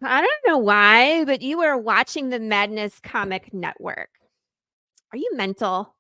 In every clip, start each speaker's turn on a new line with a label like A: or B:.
A: I don't know why, but you are watching the Madness Comic Network. Are you mental?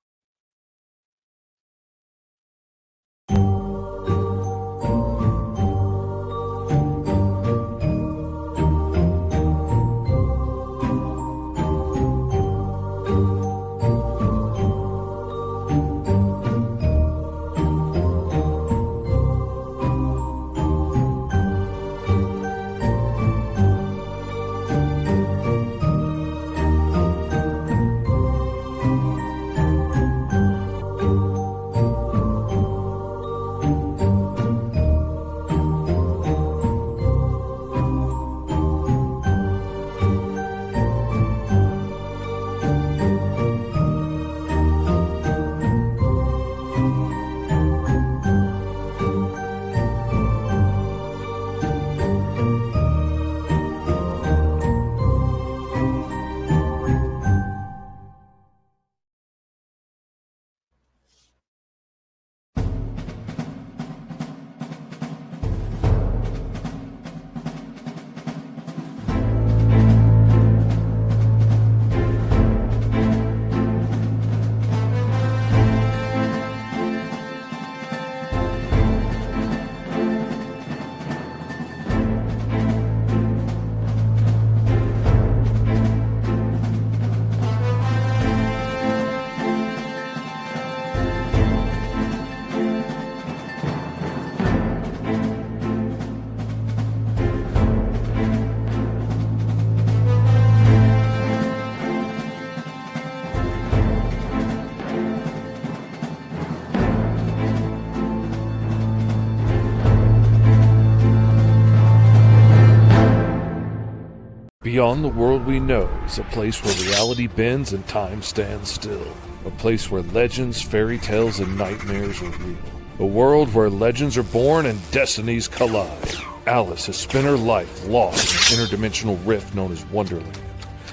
B: Beyond the world we know is a place where reality bends and time stands still. A place where legends, fairy tales, and nightmares are real. A world where legends are born and destinies collide. Alice has spent her life lost in an interdimensional rift known as Wonderland,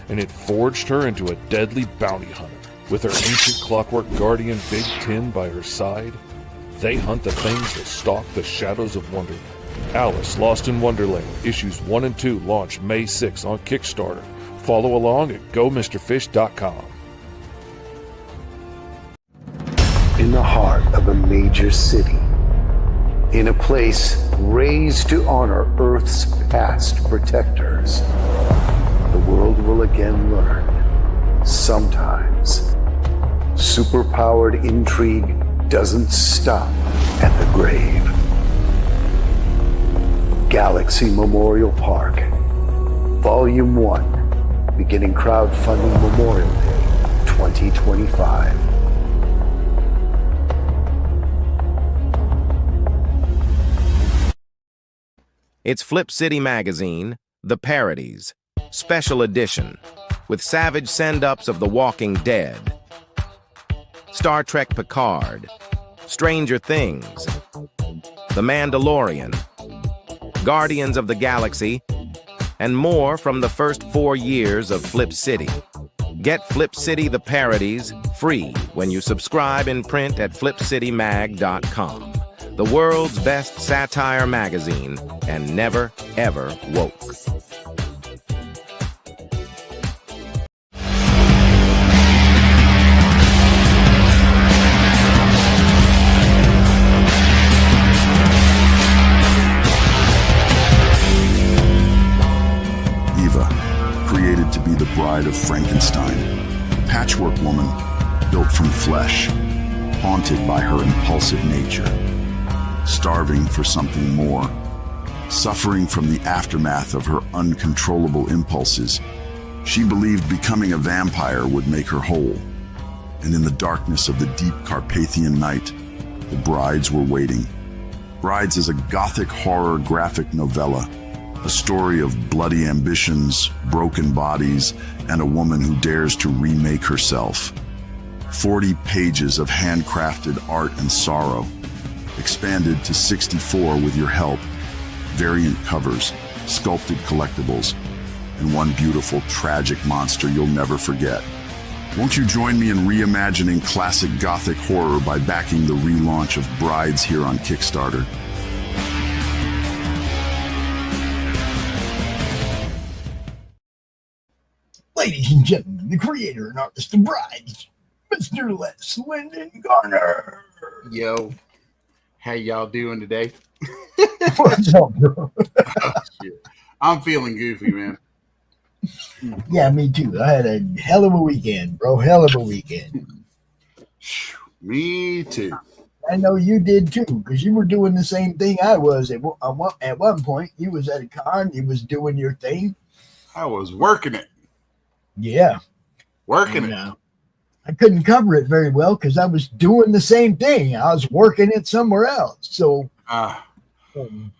B: and it forged her into a deadly bounty hunter. With her ancient clockwork guardian Big Ten by her side, they hunt the things that stalk the shadows of Wonderland. Alice Lost in Wonderland, issues 1 and 2 launch May 6 on Kickstarter. Follow along at GoMrFish.com.
C: In the heart of a major city, in a place raised to honor Earth's past protectors, the world will again learn, sometimes, superpowered intrigue doesn't stop at the grave. Galaxy Memorial Park, Volume 1, beginning crowdfunding Memorial Day 2025.
D: It's Flip City Magazine, The Parodies, Special Edition, with savage send-ups of The Walking Dead, Star Trek Picard, Stranger Things, The Mandalorian, Guardians of the Galaxy, and more from the first 4 years of Flip City. Get Flip City The Parodies free when you subscribe in print at flipcitymag.com. The world's best satire magazine, and never, ever woke.
E: Created to be the bride of Frankenstein, a patchwork woman built from flesh, haunted by her impulsive nature, starving for something more, suffering from the aftermath of her uncontrollable impulses. She believed becoming a vampire would make her whole, and in the darkness of the deep Carpathian night, the brides were waiting. Brides is a gothic horror graphic novella, a story of bloody ambitions, broken bodies, and a woman who dares to remake herself. 40 pages of handcrafted art and sorrow, expanded to 64 with your help, variant covers, sculpted collectibles, and one beautiful, tragic monster you'll never forget. Won't you join me in reimagining classic gothic horror by backing the relaunch of Brides here on Kickstarter?
F: Ladies and gentlemen, the creator and artist of Brides, Mr. Les Garner.
G: Yo, how y'all doing today?
F: What's up, bro?
G: Oh, shit. I'm feeling goofy, man.
F: Yeah, me too. I had a hell of a weekend, bro. Hell of a weekend.
G: Me too.
F: I know you did too, because you were doing the same thing I was. At one point, you was at a con, you was doing your thing.
G: I was working it.
F: Yeah.
G: Working
F: And,
G: it.
F: I couldn't cover it very well because I was doing the same thing. I was working it somewhere else. So, do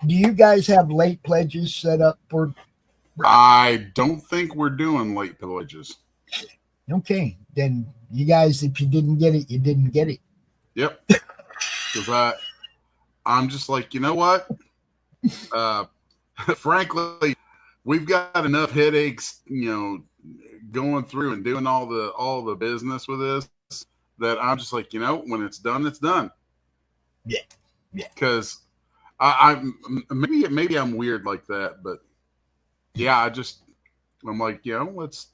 F: you guys have late pledges set up for?
G: I don't think we're doing late pledges.
F: Okay, then you guys, if you didn't get it, you didn't get it.
G: Yep. Because I'm just like, you know what? Frankly, we've got enough headaches, going through and doing all the business with this that I'm just like, when it's done, it's done.
F: Yeah.
G: Because I'm maybe I'm weird like that, but yeah, I'm like, let's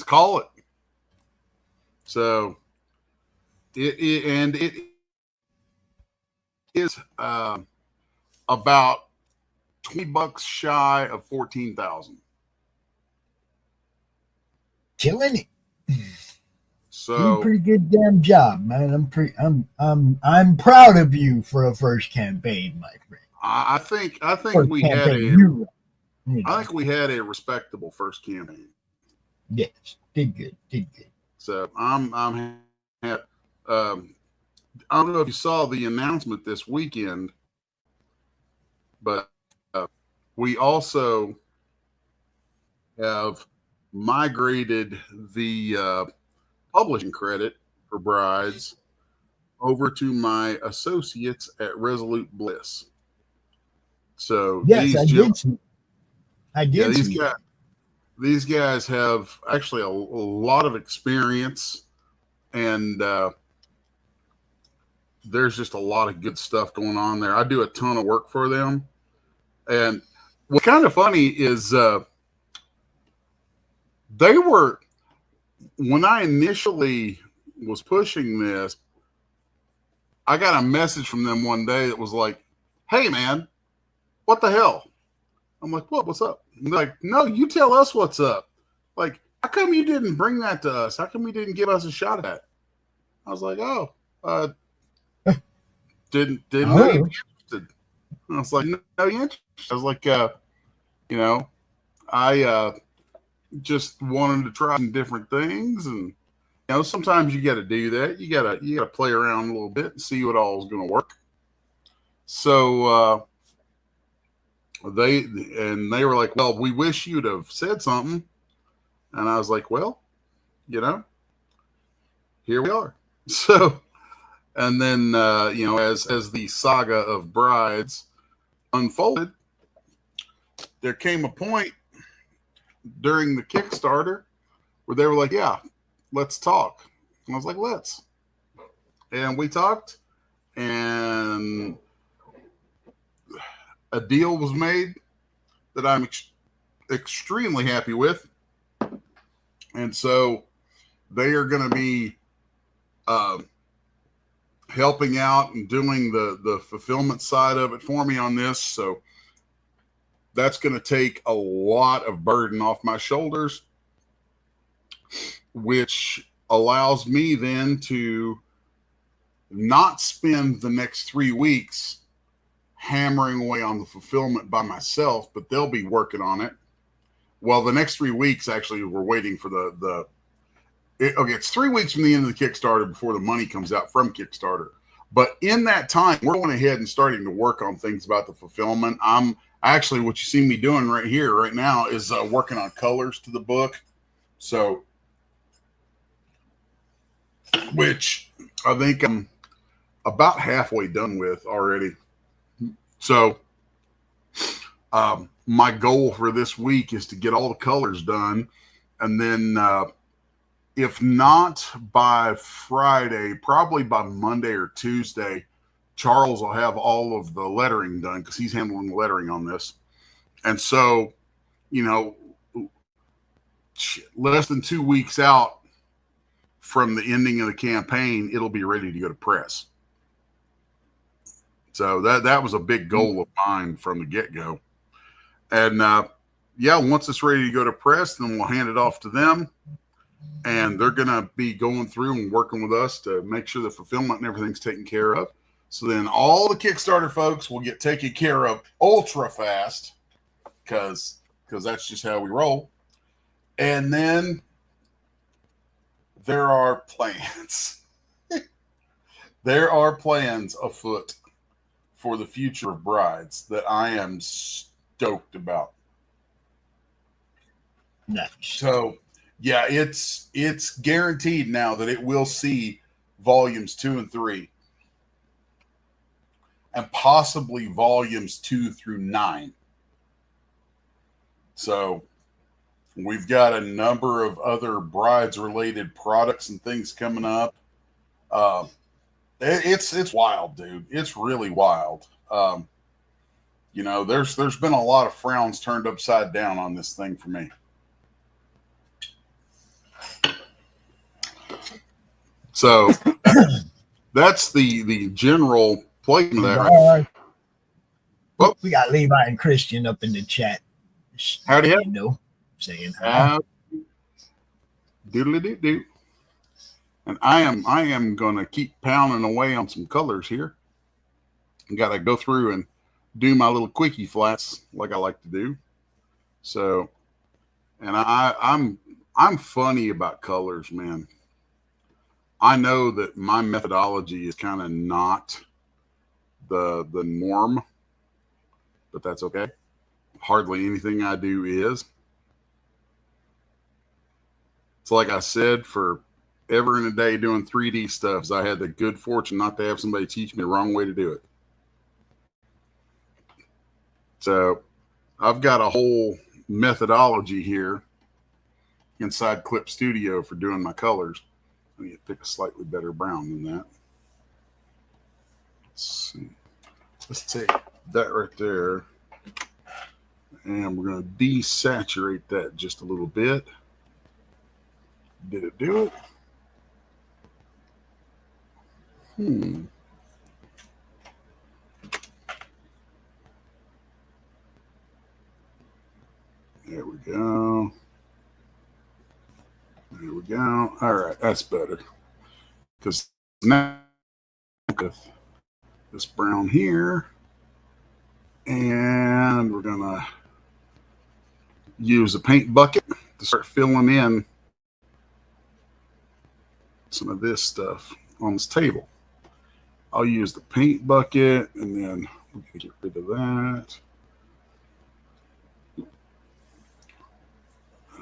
G: call it. So it is about $20 shy of 14,000.
F: Killing it.
G: So
F: doing a pretty good damn job, man. I'm proud of you for a first campaign, my friend.
G: I think
F: First
G: we
F: campaign,
G: I think we had a respectable first campaign.
F: Yes, did good.
G: So I'm happy. I don't know if you saw the announcement this weekend, but we also have migrated the publishing credit for Brides over to my associates at Resolute Bliss. So
F: yes, I did.
G: These guys have actually a lot of experience, and there's just a lot of good stuff going on there. I do a ton of work for them, and what's kind of funny is they were, when I initially was pushing this, I got a message from them one day that was like, "Hey man, what the hell?" I'm like, what's up? And they're like, no, you tell us what's up. Like, how come you didn't bring that to us? How come you didn't give us a shot at that? I was like, didn't know you'd be interested. And I was like, no, you interested? I was like, I just wanted to try some different things, and sometimes you got to do that. You gotta play around a little bit and see what all is going to work. So they were like, well, we wish you'd have said something. And I was like, well, here we are. So, and then, as the saga of Brides unfolded, there came a point during the Kickstarter where they were like, yeah, let's talk. And I was like, let's. And we talked, and a deal was made that I'm extremely happy with. And so they are going to be helping out and doing the fulfillment side of it for me on this. So that's going to take a lot of burden off my shoulders, which allows me then to not spend the next 3 weeks hammering away on the fulfillment by myself, but they'll be working on it. Well, the next 3 weeks, actually, we're waiting for it's 3 weeks from the end of the Kickstarter before the money comes out from Kickstarter. But in that time, we're going ahead and starting to work on things about the fulfillment. I'm actually, what you see me doing right here, right now, is working on colors to the book. So, which I think I'm about halfway done with already. So, my goal for this week is to get all the colors done. And then, if not by Friday, probably by Monday or Tuesday, Charles will have all of the lettering done because he's handling the lettering on this. And so you know, less than 2 weeks out from the ending of the campaign, it'll be ready to go to press. So that was a big goal of mine from the get-go. And yeah, once it's ready to go to press, then we'll hand it off to them. And they're going to be going through and working with us to make sure the fulfillment and everything's taken care of. So then all the Kickstarter folks will get taken care of ultra fast because that's just how we roll. And then there are plans. There are plans afoot for the future of Brides that I am stoked about.
F: Nice.
G: So, yeah, it's guaranteed now that it will see volumes 2 and 3, and possibly volumes 2 through 9. So, we've got a number of other Brides-related products and things coming up. It's wild, dude. It's really wild. You know, there's been a lot of frowns turned upside down on this thing for me. So that's the general placement of that. Right?
F: Well, we got Levi and Christian up in the chat.
G: Howdy,
F: you know, saying hi.
G: Doodly-doo-doo. And I am gonna keep pounding away on some colors here. I gotta go through and do my little quickie flats like I like to do. So, and I'm funny about colors, man. I know that my methodology is kind of not the norm, but that's okay. Hardly anything I do is. It's like I said, for ever and a day doing 3D stuff, I had the good fortune not to have somebody teach me the wrong way to do it. So I've got a whole methodology here inside Clip Studio for doing my colors. I need to pick a slightly better brown than that. Let's see. Let's take that right there, and we're going to desaturate that just a little bit. Did it do it? There we go. There we go. All right, that's better. Because now with this brown here, and we're gonna use a paint bucket to start filling in some of this stuff on this table. I'll use the paint bucket, and then we're gonna get rid of that.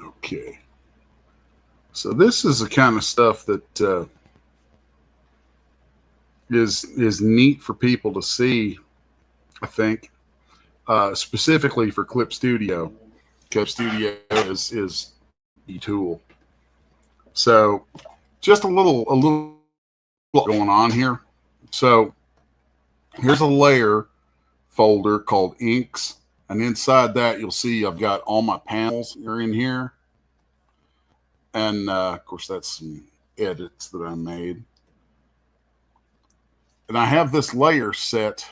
G: Okay. So this is the kind of stuff that is neat for people to see, I think, specifically for Clip Studio. Clip Studio is the tool. So just a little going on here. So here's a layer folder called Inks, and inside that you'll see I've got all my panels are in here. And, of course, that's some edits that I made. And I have this layer set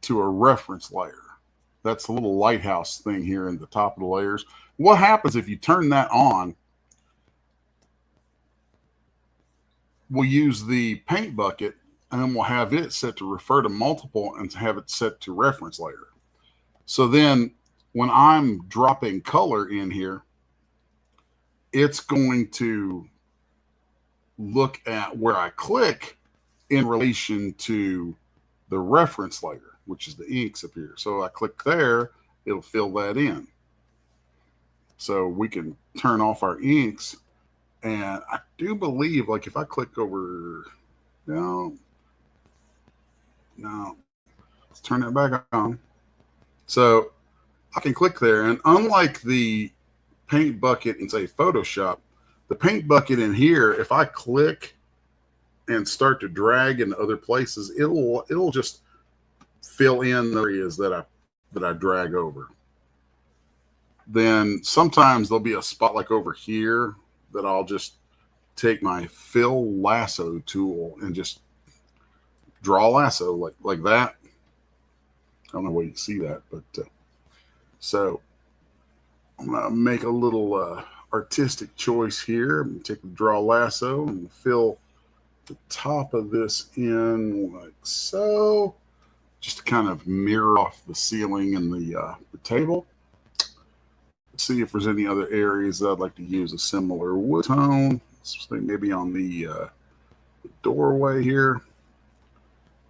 G: to a reference layer. That's a little lighthouse thing here in the top of the layers. What happens if you turn that on? We'll use the paint bucket, and then we'll have it set to refer to multiple and have it set to reference layer. So then when I'm dropping color in here, it's going to look at where I click in relation to the reference layer, which is the inks up here. So I click there, it'll fill that in. So we can turn off our inks. And I do believe, like, if I click over, no, let's turn it back on. So I can click there, and unlike the paint bucket in, say, Photoshop, the paint bucket in here, if I click and start to drag in other places, it'll just fill in the areas that I drag over. then sometimes there'll be a spot like over here that I'll just take my fill lasso tool and just draw a lasso like that. I don't know where you can see that, but so I'm gonna make a little artistic choice here. I'm gonna take the draw lasso and fill the top of this in like so, just to kind of mirror off the ceiling and the table. Let's see if there's any other areas that I'd like to use a similar wood tone. So maybe on the doorway here,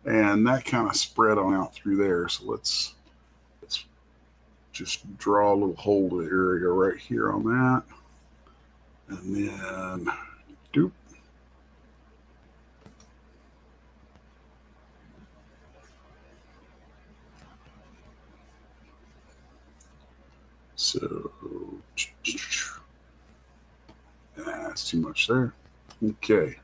G: and that kind of spread on out through there. So let's just draw a little hole area right here on that, and then doop. So that's too much there. Okay,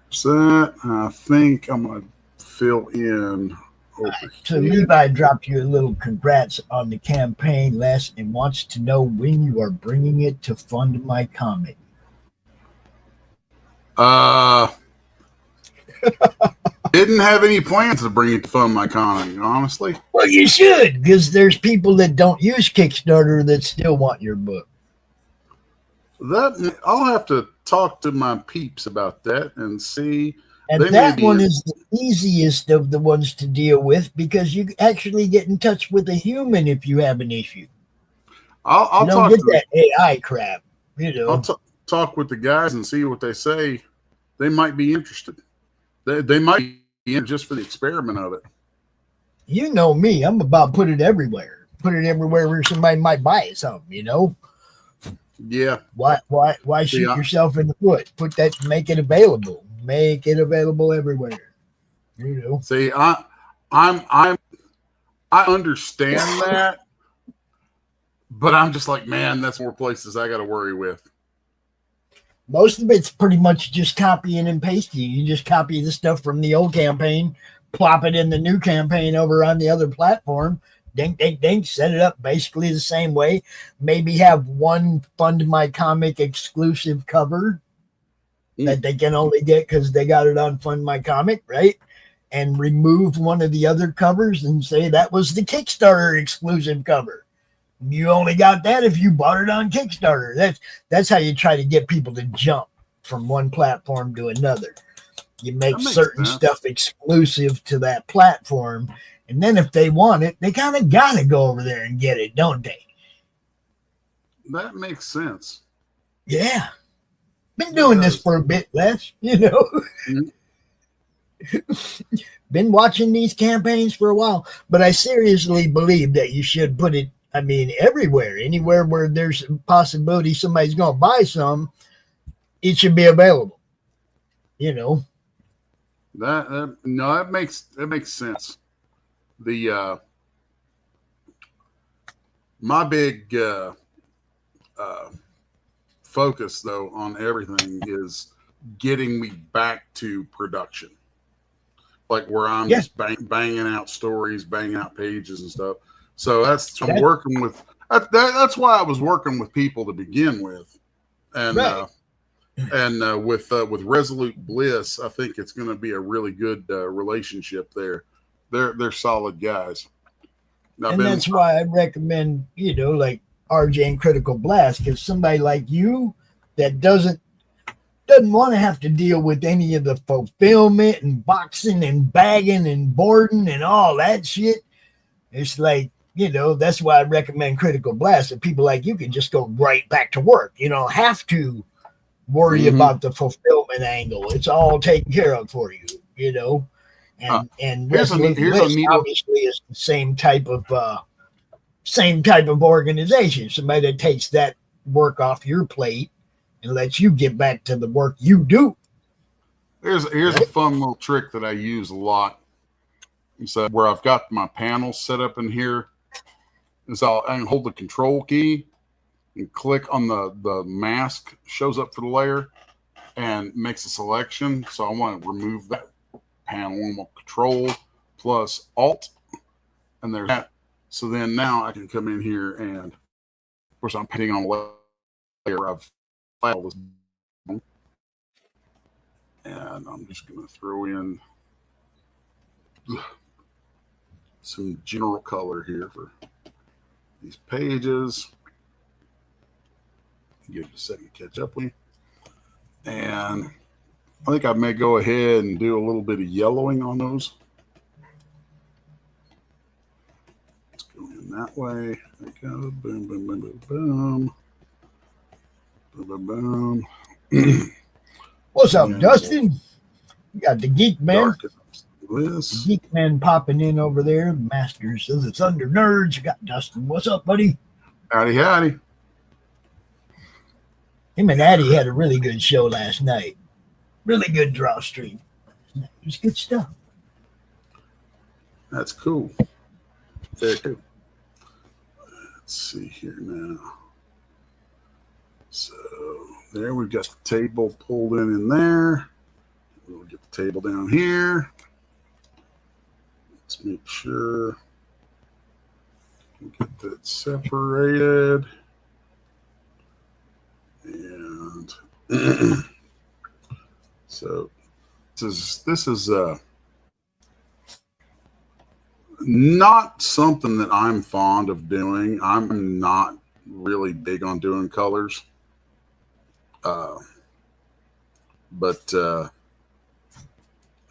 G: so that I think I'm gonna fill in over
F: So
G: here.
F: Levi dropped you a little congrats on the campaign, Les, and wants to know when you are bringing it to fund my comic.
G: Didn't have any plans to bring it to fund my comic, honestly.
F: Well, you should, because there's people that don't use Kickstarter that still want your book.
G: That I'll have to talk to my peeps about that and see.
F: And that one is the easiest of the ones to deal with because you actually get in touch with a human if you have an issue.
G: I'll
F: you don't
G: talk
F: get
G: to
F: that AI crap. You know,
G: I'll talk with the guys and see what they say. They might be interested. They might be in just for the experiment of it.
F: You know me. I'm about put it everywhere. Put it everywhere where somebody might buy it. Something, you know.
G: Yeah.
F: Why shoot yourself in the foot? Put that. Make it available. Make it available everywhere. You know.
G: See, I understand that, but I'm just like, man, that's more places I got to worry with.
F: Most of it's pretty much just copying and pasting. You just copy the stuff from the old campaign, plop it in the new campaign over on the other platform. Ding, ding, ding. Set it up basically the same way. Maybe have one Fund My Comic exclusive cover that they can only get because they got it on Fund My Comic, right? And remove one of the other covers and say that was the Kickstarter exclusive cover. You only got that if you bought it on Kickstarter. That's how you try to get people to jump from one platform to another. You make certain stuff exclusive to that platform, and then if they want it, they kind of got to go over there and get it, don't they?
G: That makes sense.
F: Yeah. Been doing this for a bit, Les, you know. Been watching these campaigns for a while, but I seriously believe that you should put it, I mean, everywhere, anywhere where there's a possibility somebody's going to buy some, it should be available. You know.
G: That makes sense. The my big focus though on everything is getting me back to production, like where I'm just banging out stories, banging out pages and stuff. So I'm working with. That's why I was working with people to begin with, and with Resolute Bliss, I think it's going to be a really good relationship there. They're solid guys.
F: That's why I recommend, you know, like RJ and Critical Blast, because somebody like you that doesn't want to have to deal with any of the fulfillment and boxing and bagging and boarding and all that shit. It's like, you know, that's why I recommend Critical Blast. And people like you can just go right back to work. You don't have to worry about the fulfillment angle. It's all taken care of for you, you know. And
G: here's a neat
F: obviously is the same type of organization. Somebody that takes that work off your plate and lets you get back to the work you do.
G: Here's a fun little trick that I use a lot. So where I've got my panels set up in here is I can hold the control key and click on the mask shows up for the layer and makes a selection. So I want to remove that panel and control plus alt, and there's that. So then now I can come in here and course, I'm painting on a layer of file this, and I'm just going to throw in some general color here for these pages. Give it a second to catch up with me. And I think I may go ahead and do a little bit of yellowing on those. Let's go in that way. There we go. Boom, boom, boom, boom, boom. Boom, boom, boom.
F: What's up,
G: And
F: Dustin? You got the Geek Man.
G: This.
F: The Geek Man popping in over there. Masters of the Thunder Nerds. You got Dustin. What's up, buddy?
G: Howdy, howdy.
F: Him and Addie had a really good show last night. Really good draw stream. It was good stuff.
G: That's cool. Very cool. Let's see here now. So there we've got the table pulled in there. We'll get the table down here. Let's make sure we get that separated. And so this is not something that I'm fond of doing. I'm not really big on doing colors. But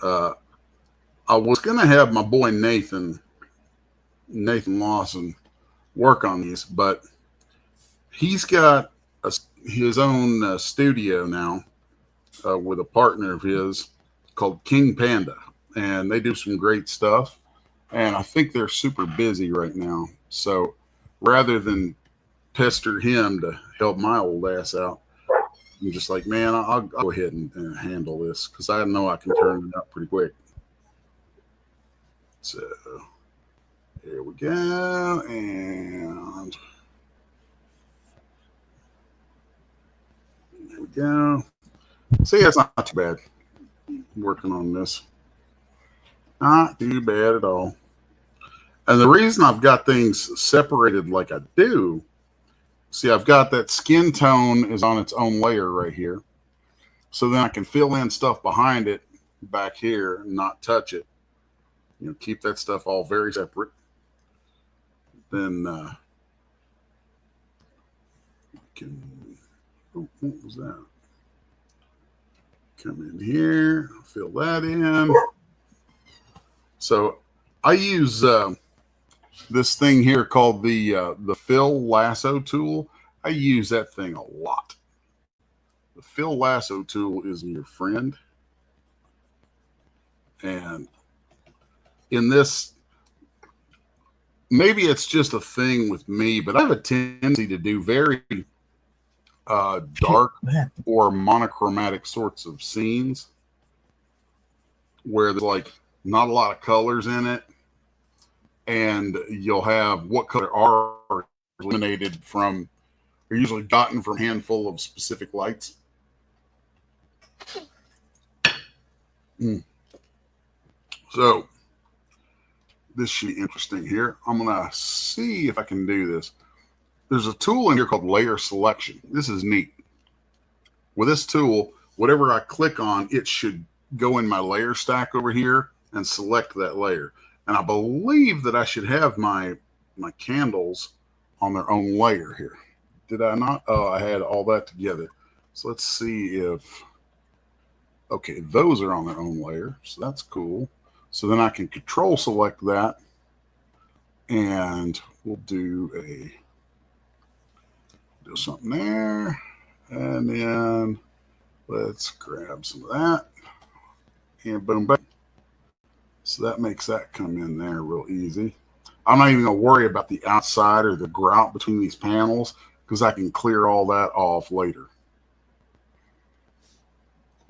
G: I was going to have my boy Nathan Lawson work on these, but he's got his own studio now with a partner of his called King Panda, and they do some great stuff. And I think they're super busy right now. So rather than pester him to help my old ass out, I'm just like, man, I'll go ahead and handle this because I know I can turn it up pretty quick. So here we go. And there we go. See, it's not too bad working on this. Not too bad at all. And the reason I've got things separated like I do, see, I've got that skin tone is on its own layer right here. So then I can fill in stuff behind it back here and not touch it. You know, keep that stuff all very separate. Then what was that? Come in here, fill that in. So I use this thing here called the fill lasso tool. I use that thing a lot. The fill lasso tool is your friend. And in this, maybe it's just a thing with me, but I have a tendency to do very dark or monochromatic sorts of scenes where there's like not a lot of colors in it, and you'll have what color are eliminated from, are usually gotten from a handful of specific lights. So this should be interesting here. I'm going to see if I can do this. There's a tool in here called layer selection. This is neat. With this tool, whatever I click on, it should go in my layer stack over here and select that layer. And I believe that I should have my candles on their own layer here. Did I not? Oh, I had all that together. So let's see if, okay, those are on their own layer. So that's cool. So then I can control select that, and we'll do something there. And then let's grab some of that and boom, boom. So that makes that come in there real easy. I'm not even going to worry about the outside or the grout between these panels because I can clear all that off later.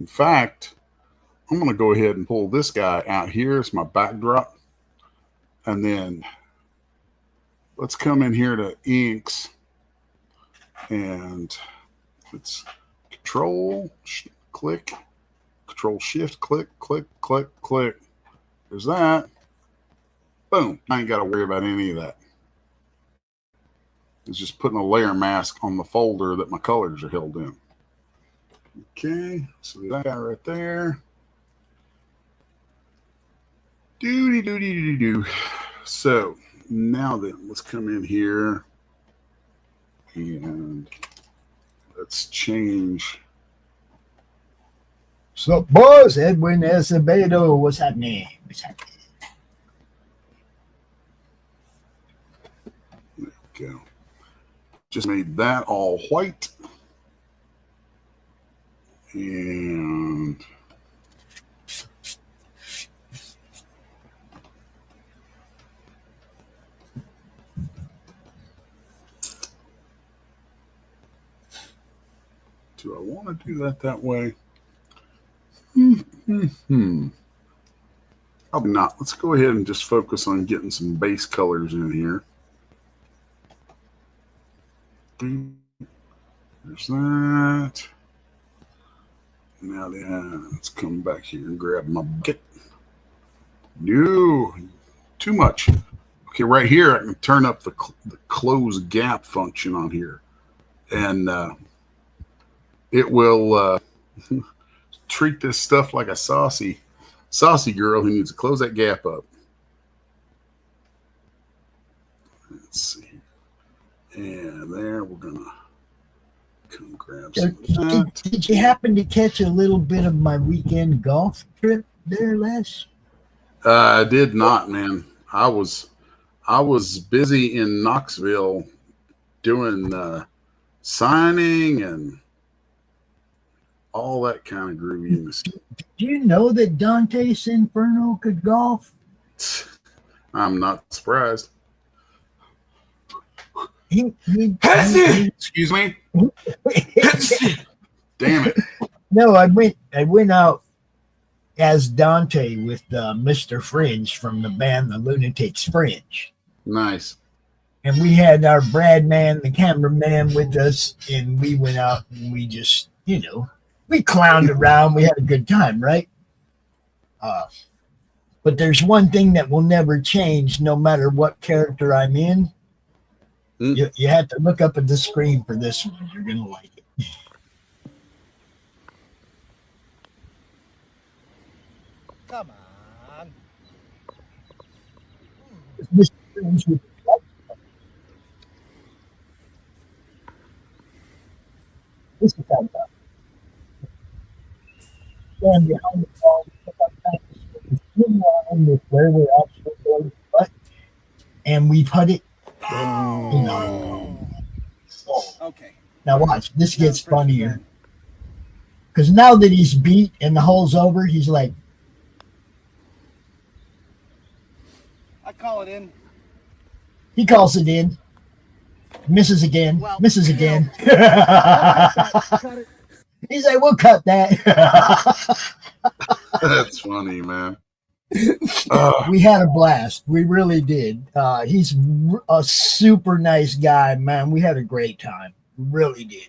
G: In fact, I'm going to go ahead and pull this guy out here as my backdrop. And then let's come in here to inks. And it's control, click, control shift, click, click, click, click. There's that. Boom. I ain't got to worry about any of that. is just putting a layer mask on the folder that my colors are held in. Okay, so that guy right there. Doody. So now then, let's come in here and let's change.
F: So, boys, Edwin Acevedo, what's happening? What's happening?
G: There we go. Just made that all white. And do I want to do that way? Probably not. Let's go ahead and just focus on getting some base colors in here. There's that. Now then, let's come back here and grab my bucket. No, too much. Okay, right here, I can turn up the close gap function on here. And it will treat this stuff like a saucy girl who needs to close that gap up. Let's see. And there, we're going to come grab some of that.
F: Did you happen to catch a little bit of my weekend golf trip there, Les?
G: I did not, man. I was busy in Knoxville doing signing and all that kind of grooviness.
F: Did you know that Dante's Inferno could golf?
G: I'm not surprised. Excuse me. Damn it.
F: No, I went out as Dante with Mr. Fringe from the band The Lunatics Fringe.
G: Nice.
F: And we had our Brad man, the cameraman, with us, and we went out and we just, we clowned around. We had a good time, right? But there's one thing that will never change no matter what character I'm in. You have to look up at the screen for this one. You're going to like it.
H: Come on.
F: Mr. Fringe with this is how about stand behind the ball, with where we're actually going to putt, and we put it.
H: Okay.
F: Now watch. This gets funnier because now that he's beat and the hole's over, he's like,
H: I call it in.
F: he calls it in, misses again,
H: Well,
F: misses again.
H: Cut it.
F: He's like, we'll cut that.
G: That's funny, man.
F: We had a blast. We really did. He's a super nice guy, man. We had a great time. We really did.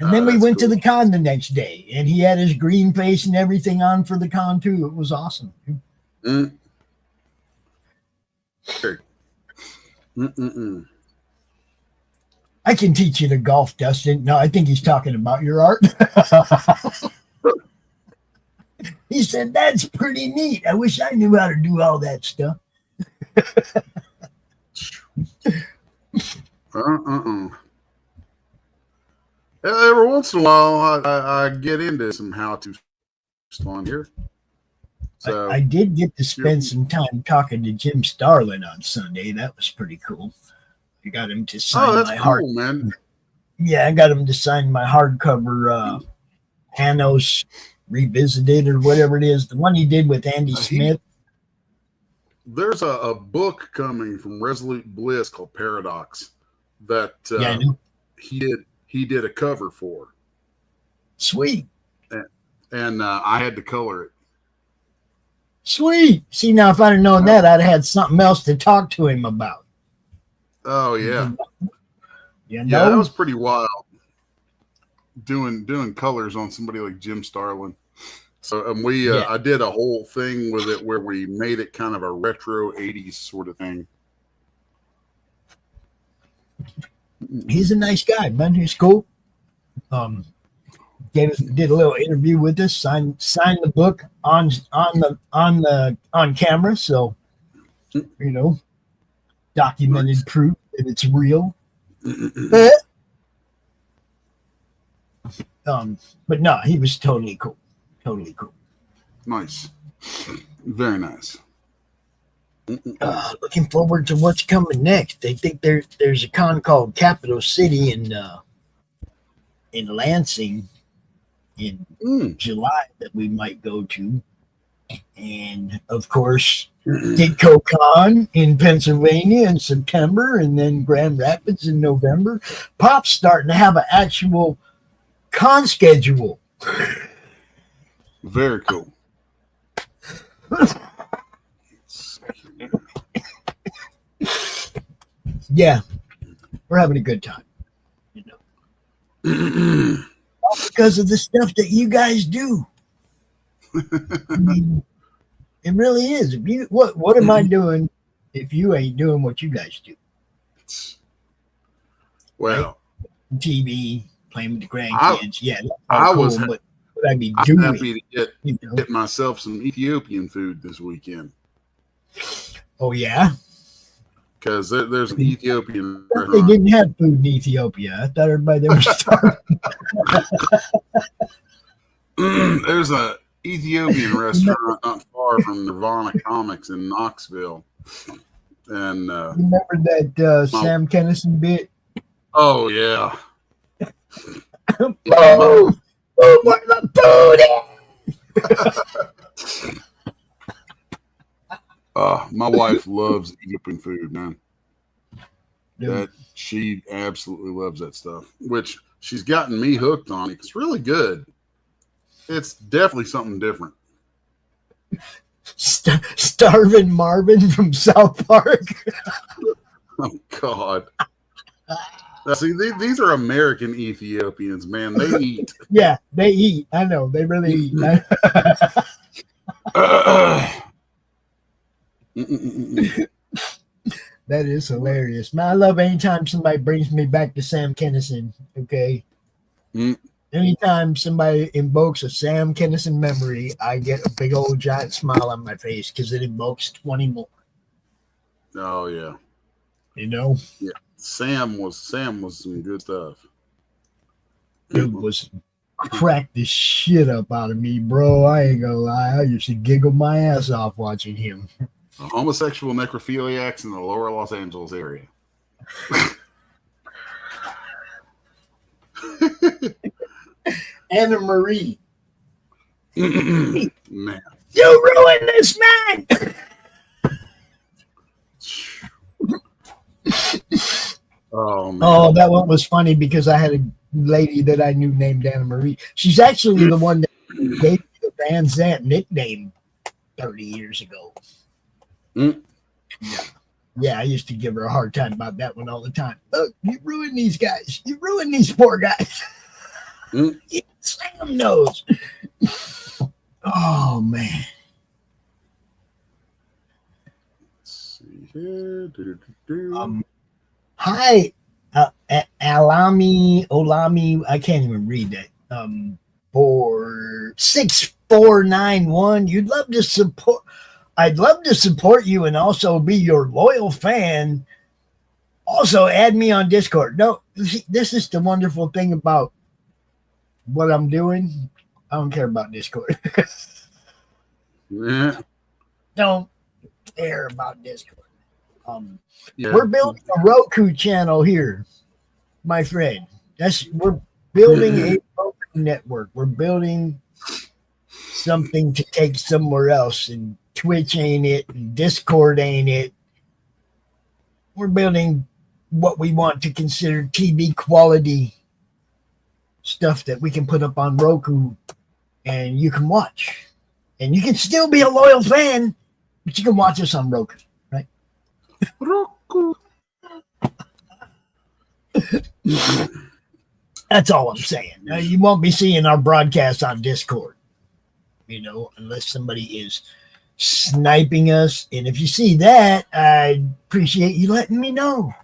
F: And then we went to the con the next day, and he had his green face and everything on for the con too. It was awesome. I can teach you to golf, Dustin. No, I think he's talking about your art. He said, that's pretty neat. I wish I knew how to do all that stuff.
G: Every once in a while, I get into some how-to on here. So
F: I did get to spend some time talking to Jim Starlin on Sunday. That was pretty cool. I got him to sign my
G: cool, man.
F: Yeah, I got him to sign my hardcover Hanos Revisited or whatever it is. The one he did with Andy Smith.
G: There's a book coming from Resolute Bliss called Paradox that he did a cover for.
F: Sweet.
G: And I had to color it.
F: Sweet. See, now if I'd have known that, I'd have had something else to talk to him about.
G: Oh, yeah.
F: Yeah,
G: that was pretty wild. Doing colors on somebody like Jim Starlin. So I did a whole thing with it where we made it kind of a retro 80s sort of thing.
F: He's a nice guy, man. He's cool. Did a little interview with us, signed the book on camera, so documented proof that it's real. But no, he was totally cool. Totally cool.
G: Nice. Very nice.
F: Looking forward to what's coming next. They think there's a con called Capital City in Lansing in July that we might go to. And of course, DitcoCon in Pennsylvania in September, and then Grand Rapids in November. Pop's starting to have an actual con schedule.
G: Very cool.
F: Yeah, we're having a good time. All because of the stuff that you guys do. I mean, it really is. If you what am I doing if you ain't doing what you guys do?
G: Well,
F: right? TV, playing with the grandkids.
G: I was
F: what would I be doing?
G: happy to get myself some Ethiopian food this weekend.
F: Oh yeah,
G: because there's an Ethiopian.
F: They didn't have food in Ethiopia. I thought everybody there was starving.
G: There's a Ethiopian restaurant not far from Nirvana Comics in Knoxville. And
F: remember that Sam Kennison bit?
G: Oh yeah.
F: Oh, what the booty!
G: My wife loves Ethiopian food, man.
F: Dude.
G: That she absolutely loves that stuff, which she's gotten me hooked on. It's really good. It's definitely something different.
F: Starvin' Marvin from South Park.
G: Oh God. Now, see, these are American Ethiopians, man. They eat.
F: Yeah, they eat. I know. They really eat. That is hilarious. Man, I love anytime somebody brings me back to Sam Kennison. Okay. Anytime somebody invokes a Sam Kennison memory, I get a big old giant smile on my face because it invokes 20 more.
G: Oh yeah.
F: Yeah.
G: Sam was some good stuff.
F: It was cracked the shit up out of me, bro. I ain't gonna lie. I used to giggle my ass off watching him.
G: Homosexual necrophiliacs in the lower Los Angeles area.
F: Anna Marie.
G: Man.
F: You ruined this man.
G: Oh man.
F: Oh, that one was funny because I had a lady that I knew named Anna Marie. She's actually the one that gave me the Van Zant nickname 30 years ago. Yeah, I used to give her a hard time about that one all the time. Look, you ruined these guys. You ruined these poor guys. Sam knows. Oh man.
G: Let's see here.
F: Hi, Olami. I can't even read that. For 6491. You'd love to support. I'd love to support you and also be your loyal fan. Also, add me on Discord. No, this is the wonderful thing about what I'm doing. I don't care about Discord.
G: Yeah.
F: Don't care about Discord. We're building a Roku channel here, my friend. We're building a Roku network. We're building something to take somewhere else, and Twitch ain't it, and Discord ain't it. We're building what we want to consider TV quality stuff that we can put up on Roku and you can watch. And you can still be a loyal fan, but you can watch us on Roku, right? Roku. That's all I'm saying. You won't be seeing our broadcast on Discord, unless somebody is sniping us. And if you see that, I'd appreciate you letting me know.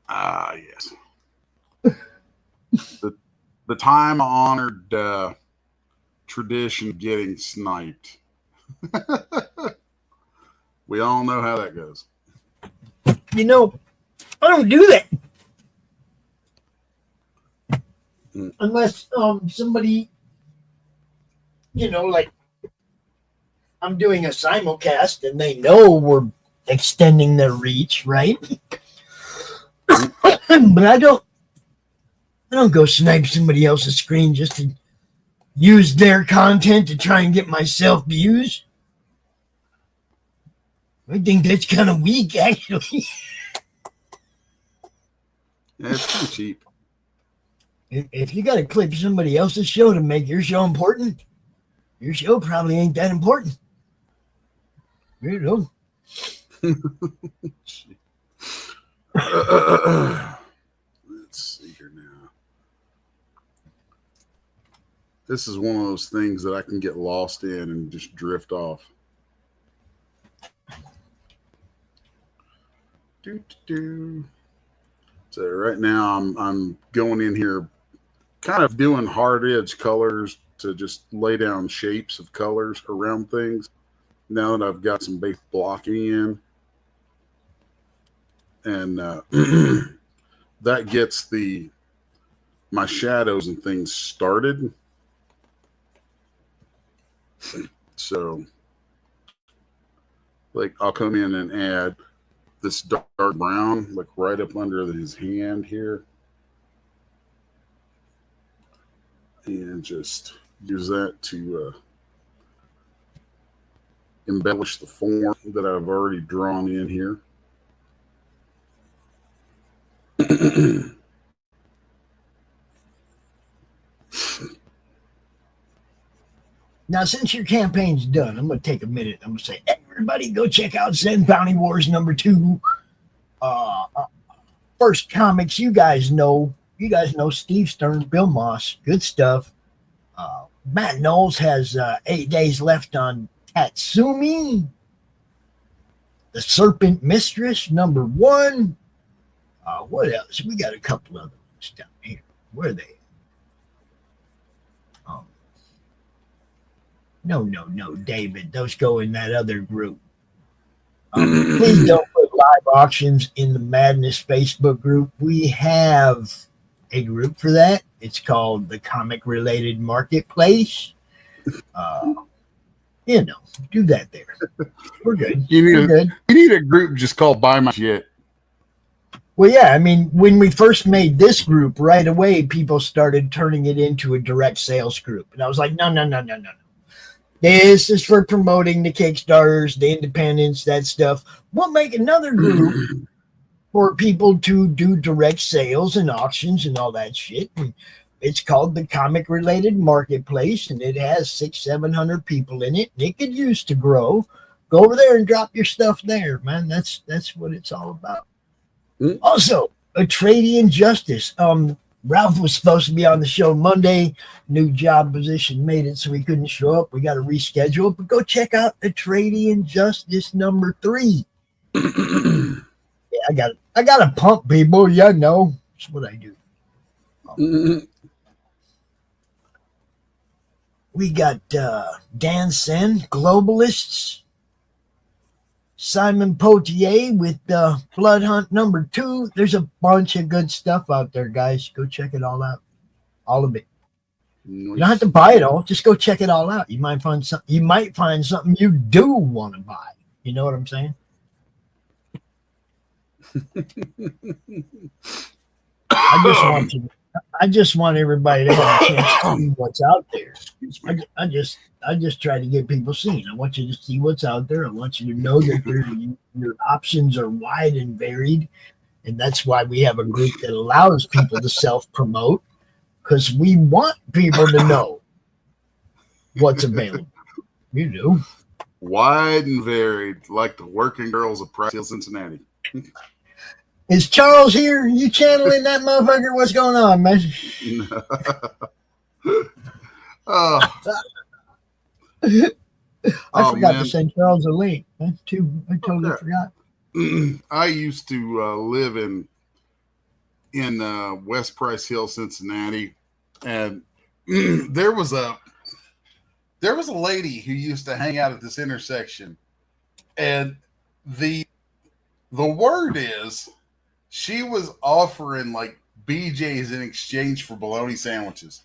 G: Yes. The time-honored tradition of getting sniped. We all know how that goes.
F: You know, I don't do that. Unless somebody, you know, like I'm doing a simulcast and they know we're extending their reach, right? But I don't go snipe somebody else's screen just to use their content to try and get myself views. I think that's kind of weak, actually.
G: Yeah, it's too cheap.
F: If you got to clip somebody else's show to make your show important, your show probably ain't that important. You know.
G: Let's see here now. This is one of those things that I can get lost in and just drift off. So right now I'm going in here kind of doing hard edge colors to just lay down shapes of colors around things. Now that I've got some base blocking in, and that gets my shadows and things started. So like I'll come in and add this dark brown, like right up under his hand here. And just use that to embellish the form that I've already drawn in here.
F: Now, since your campaign's done, I'm going to take a minute. I'm going to say, everybody go check out Zen Bounty Wars #2. First comics, you guys know Steve Stern, Bill Moss, good stuff. Matt Knowles has 8 days left on Tatsumi, the Serpent Mistress #1. What else? We got a couple other ones down here. Where are they? No, David. Those go in that other group. Please don't put live auctions in the Madness Facebook group. We have a group for that. It's called the Comic Related Marketplace. You know, do that there. We're good.
G: You need a group just called Buy My Shit.
F: Well, yeah, I mean, when we first made this group, right away, people started turning it into a direct sales group. And I was like, no. This is for promoting the Kickstarters, the independents, that stuff. We'll make another group for people to do direct sales and auctions and all that shit. And it's called the Comic Related Marketplace, and it has 600-700 people in it. And it could use to grow. Go over there and drop your stuff there, man. That's what it's all about. Also, Atradian Justice. Ralph was supposed to be on the show Monday. New job position made it so he couldn't show up. We got to reschedule. But go check out Atradian Justice #3. Yeah, I got to pump people. Yeah, no, that's what I do. We got Dan Sen, Globalists. Simon Poitier with Blood Hunt #2. There's a bunch of good stuff out there, guys. Go check it all out. All of it. Nice. You don't have to buy it all. Just go check it all out. You might find something. You might find something you do want to buy. You know what I'm saying? I just want everybody to have a chance to see what's out there. I just try to get people seen. I want you to see what's out there. I want you to know that your options are wide and varied. And that's why we have a group that allows people to self-promote, because we want people to know what's available. You do.
G: Wide and varied, like the working girls of Price Hill, Cincinnati.
F: Is Charles here? You channeling that motherfucker? What's going on, man? I forgot to send Charles a link. I totally forgot.
G: I used to live in West Price Hill, Cincinnati, and there was a lady who used to hang out at this intersection, and the word is she was offering like BJ's in exchange for bologna sandwiches,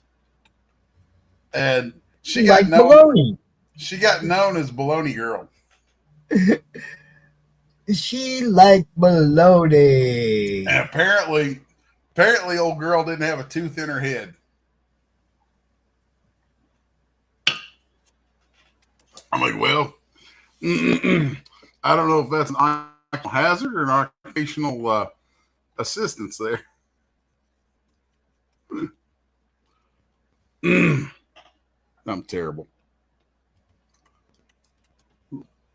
G: and she got
F: Like
G: known.
F: baloney.
G: She got known as Bologna Girl.
F: She like baloney.
G: And apparently old girl didn't have a tooth in her head. I'm like, well, I don't know if that's an occupational hazard or an occupational assistance there. I'm terrible.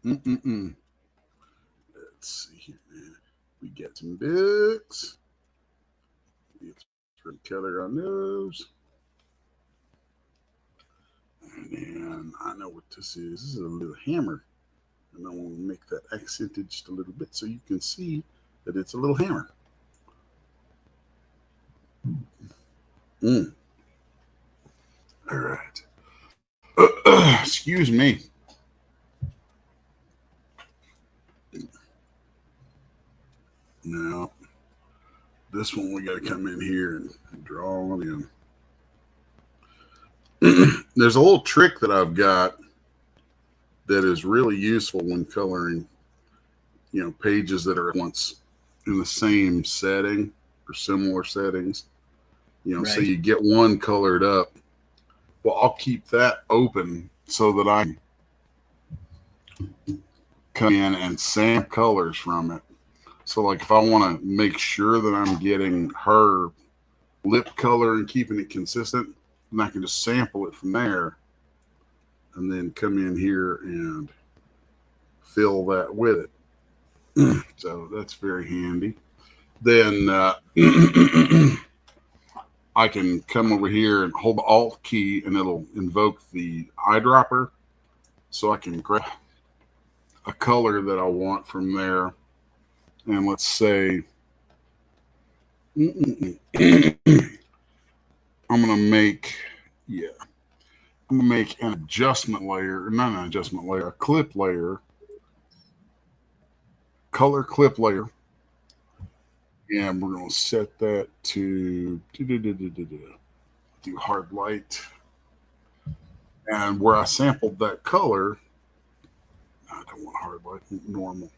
G: Let's see here. We get some books. Let's color on those. And I know what this is. This is a little hammer. And I want to make that accented just a little bit so you can see that it's a little hammer. All right. Excuse me. Now, this one we got to come in here and draw it in. There's a little trick that I've got that is really useful when coloring, pages that are once in the same setting or similar settings. Right. So you get one colored up. Well, I'll keep that open so that I can come in and sample colors from it. So like if I want to make sure that I'm getting her lip color and keeping it consistent, then I can just sample it from there and then come in here and fill that with it. So that's very handy. Then I can come over here and hold the Alt key and it'll invoke the eyedropper. So I can grab a color that I want from there. And let's say, I'm going to make an adjustment layer, not an adjustment layer, a clip layer, color clip layer. And we're going to set that to do hard light. And where I sampled that color, I don't want hard light, normal.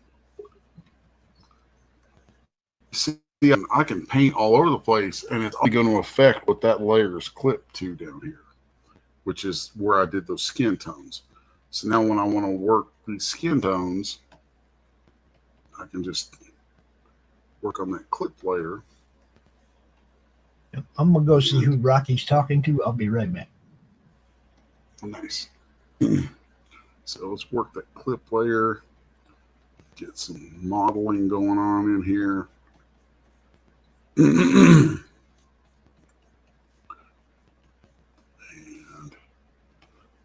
G: See, I can paint all over the place, and it's only going to affect what that layer is clipped to down here, which is where I did those skin tones. So now when I want to work these skin tones, I can just work on that clip layer.
F: I'm going to go see who Rocky's talking to. I'll be right back.
G: Nice. So let's work that clip layer, get some modeling going on in here. And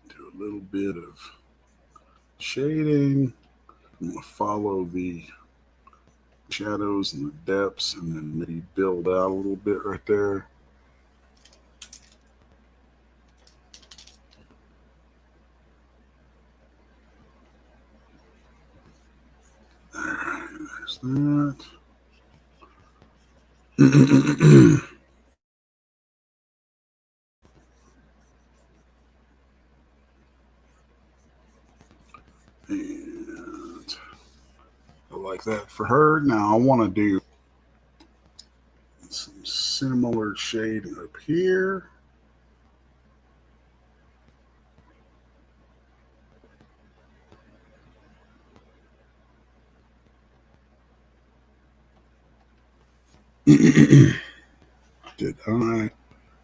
G: do a little bit of shading. I'm going to follow the shadows and the depths and then maybe build out a little bit right there. All right, there's that. And I like that for her. Now I want to do some similar shading up here. Did I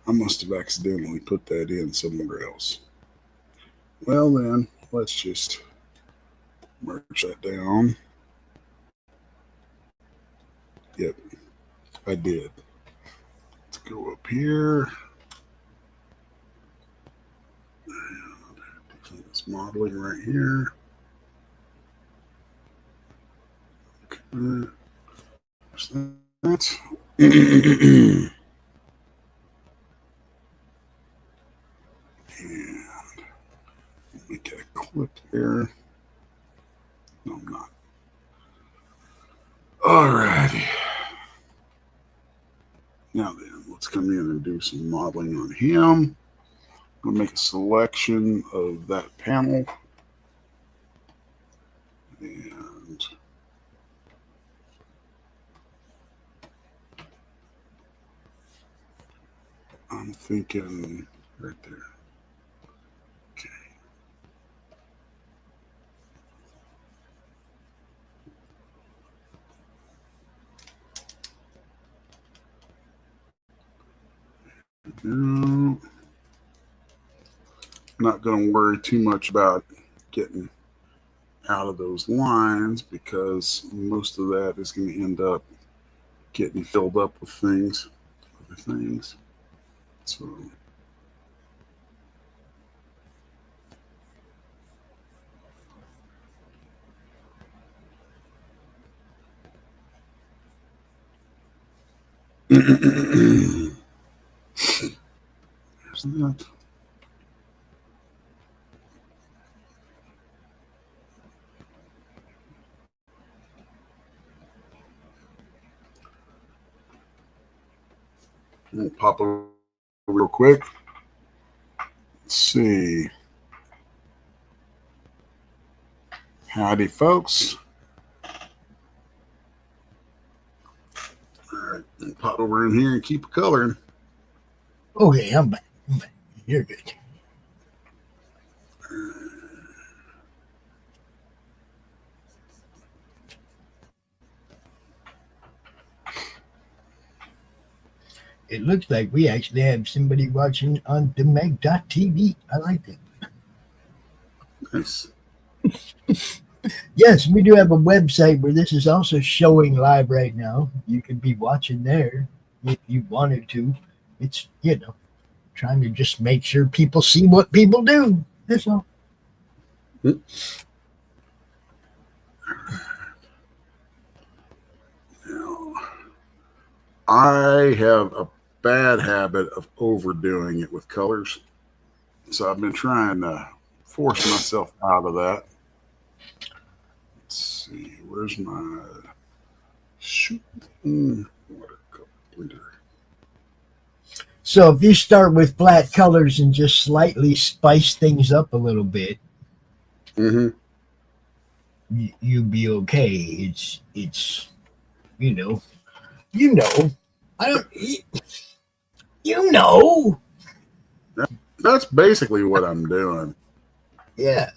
G: must have accidentally put that in somewhere else. Well then, let's just merge that down. Yep, I did. Let's go up here. And do this modeling right here. That. And let me get a clip there. No, I'm not. Alrighty. Now then, let's come in and do some modeling on him. I'm going to make a selection of that panel. And I'm thinking right there. Okay. No. Not going to worry too much about getting out of those lines because most of that is going to end up getting filled up with things, other things. So there's that. I'll pop over real quick. Let's see. Howdy, folks. All right, I'll pop over in here and keep coloring.
F: Okay, I'm back. You're good. It looks like we actually have somebody watching on themag.tv. I like that.
G: Nice.
F: Yes, we do have a website where this is also showing live right now. You could be watching there if you wanted to. It's, trying to just make sure people see what people do. That's all.
G: Now, I have a bad habit of overdoing it with colors. So I've been trying to force myself out of that. Let's see, where's my watercolor blender?
F: So if you start with flat colors and just slightly spice things up a little bit, you'll be okay. It's I don't
G: That's basically what I'm doing.
F: Yeah.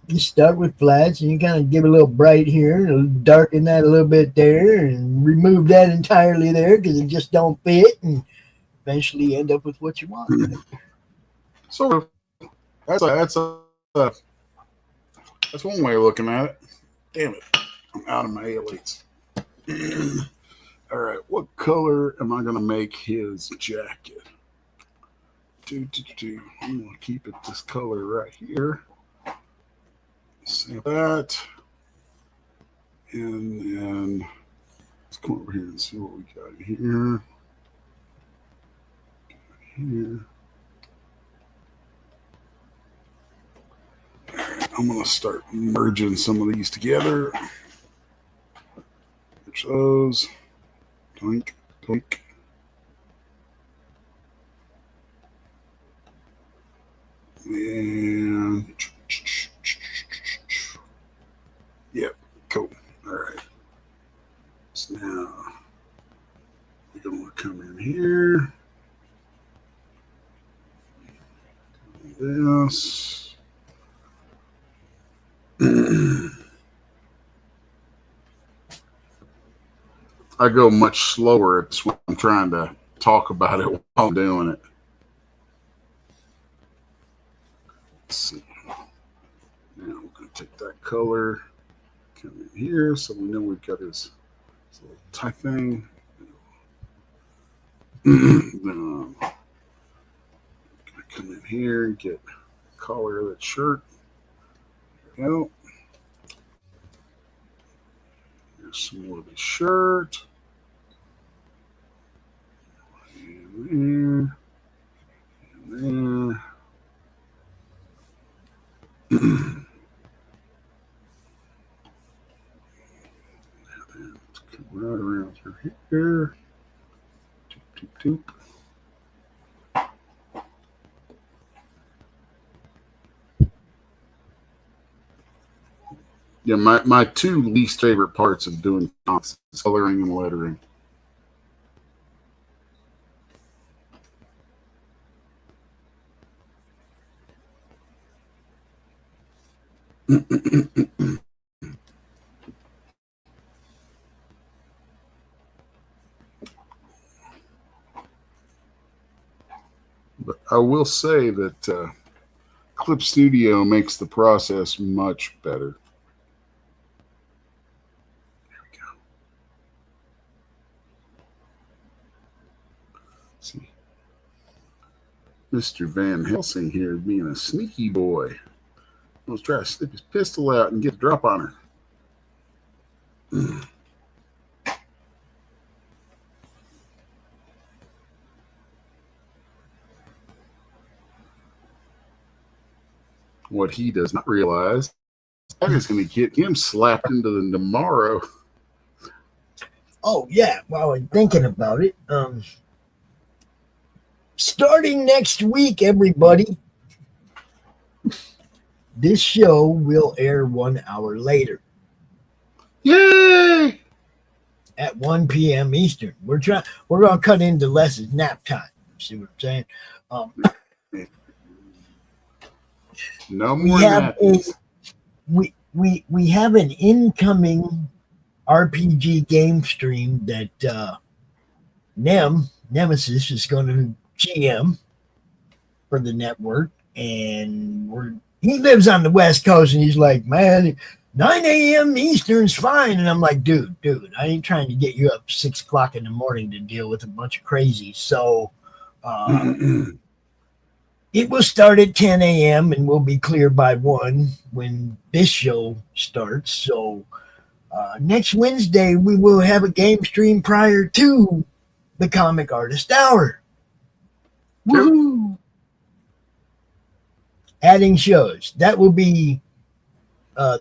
F: You start with flats and you kind of give a little bright here, and darken that a little bit there, and remove that entirely there because it just don't fit, and eventually you end up with what you want.
G: Sort of. That's one way of looking at it. Damn it. I'm out of my A-elites. All right, what color am I going to make his jacket? I'm going to keep it this color right here. Save that. And then let's come over here and see what we got here. Here. I'm going to start merging some of these together. Merge those. Doink, doink. And yep, cool. All right. So now we're going to come in here. This. I go much slower when I'm trying to talk about it while I'm doing it. Let's see. Now we're going to take that color, come in here, so we know we've got this little type thing. Then I'm going to come in here and get the color of that shirt. There we go. some more of the shirt. And there. Let's come right around through here. Toop, toop, toop. Yeah, my two least favorite parts of doing fonts is coloring and lettering. But I will say that Clip Studio makes the process much better. There we go. Let's see, Mr. Van Helsing here being a sneaky boy. He was trying to slip his pistol out and get a drop on her. What he does not realize, that is going to get him slapped into the tomorrow.
F: Oh yeah, while I'm thinking about it, starting next week, everybody, this show will air 1 hour later.
G: Yay!
F: At 1 p.m. Eastern. We're gonna cut into Les's nap time. See what I'm saying?
G: No more nappies.
F: We have an incoming RPG game stream that Nemesis is going to GM for the network, and he lives on the West Coast, and he's like, man, 9 a.m. Eastern's fine. And I'm like, dude, I ain't trying to get you up 6 o'clock in the morning to deal with a bunch of crazy. So it will start at 10 a.m. and we'll be clear by 1 when this show starts. So next Wednesday, we will have a game stream prior to the Comic Artist Hour. Woo! Adding shows. That will be,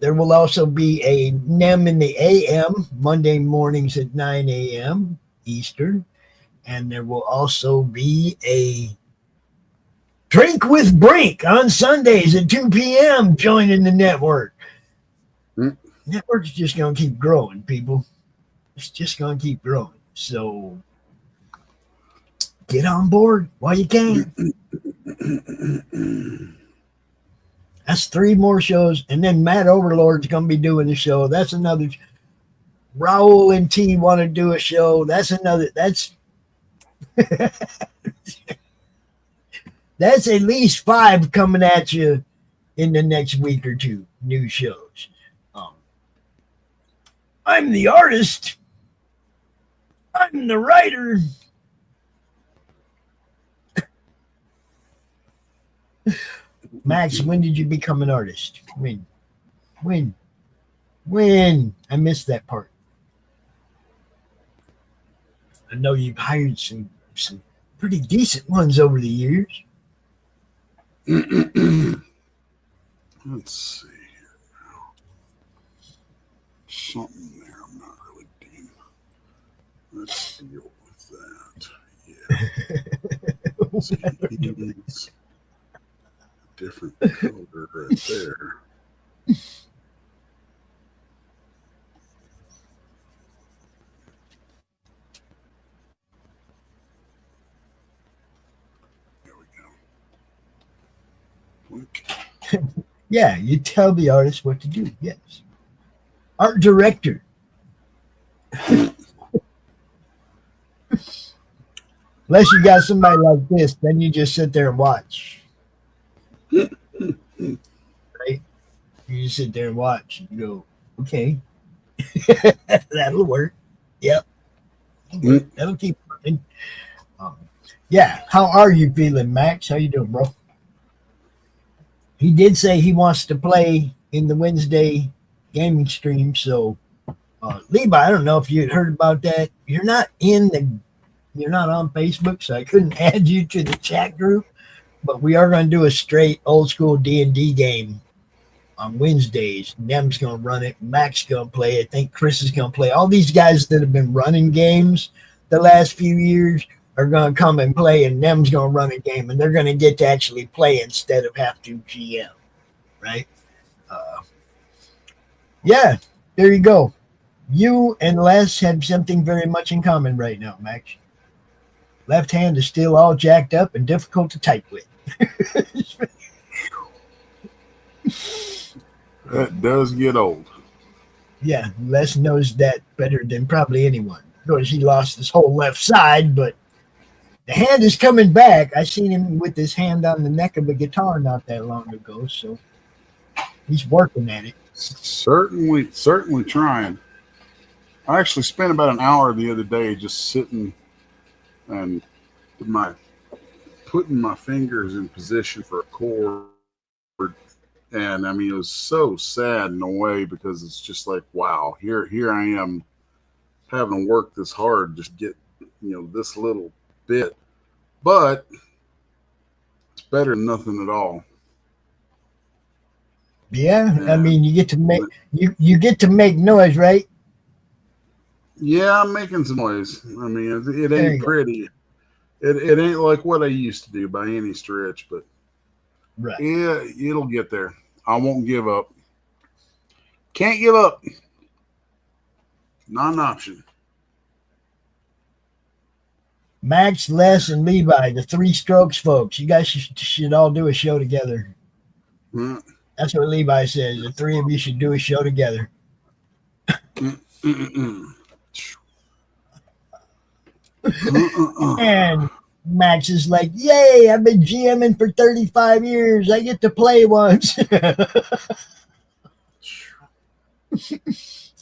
F: there will also be a NEM in the AM, Monday mornings at 9 a.m. Eastern. And there will also be a Drink with Brink on Sundays at 2 p.m. joining the network. Network's just going to keep growing, people. It's just going to keep growing. So get on board while you can. That's 3 more shows. And then Matt Overlord's going to be doing a show. That's another. Raul and T want to do a show. That's another. That's that's at least 5 coming at you in the next week or 2. New shows. I'm the artist. I'm the writer. Max, when did you become an artist? When? I missed that part. I know you've hired some pretty decent ones over the years.
G: Let's see here now. Something there I'm not really digging. Let's deal with that. Yeah. Different color right there. There we go. Blink.
F: Yeah, you tell the artist what to do. Yes. Art director. Unless you got somebody like this, then you just sit there and watch. Right? You just sit there and watch and you go, okay. That'll work. Yep. That'll keep working. Yeah. How are you feeling, Max? How you doing, bro? He did say he wants to play in the Wednesday gaming stream, so Levi, I don't know if you had heard about that. You're not on Facebook, so I couldn't add you to the chat group. But we are going to do a straight old school D&D game on Wednesdays. Nem's going to run it. Mac's going to play it. I think Chris is going to play. All these guys that have been running games the last few years are going to come and play, and Nem's going to run a game, and they're going to get to actually play instead of have to GM, right? Yeah, there you go. You and Les have something very much in common right now, Max. Left hand is still all jacked up and difficult to type with.
G: That does get old.
F: Yeah, Les knows that better than probably anyone. Of course, he lost his whole left side, but the hand is coming back. I seen him with his hand on the neck of a guitar not that long ago, so he's working at it.
G: Certainly trying. I actually spent about an hour the other day just sitting and putting my fingers in position for a chord. And I mean, it was so sad in a way because it's just like, wow, here I am having to work this hard just to get, this little bit. But it's better than nothing at all.
F: Yeah, I mean, you get to make noise, right?
G: Yeah, I'm making some noise. I mean, it ain't pretty. It ain't like what I used to do by any stretch, but
F: right.
G: Yeah, it'll get there. I won't give up. Can't give up. Not an option.
F: Max, Les, and Levi, the Three Strokes folks. You guys should all do a show together.
G: Mm.
F: That's what Levi says. The three of you should do a show together. And Max is like, yay, I've been GMing for 35 years. I get to play once.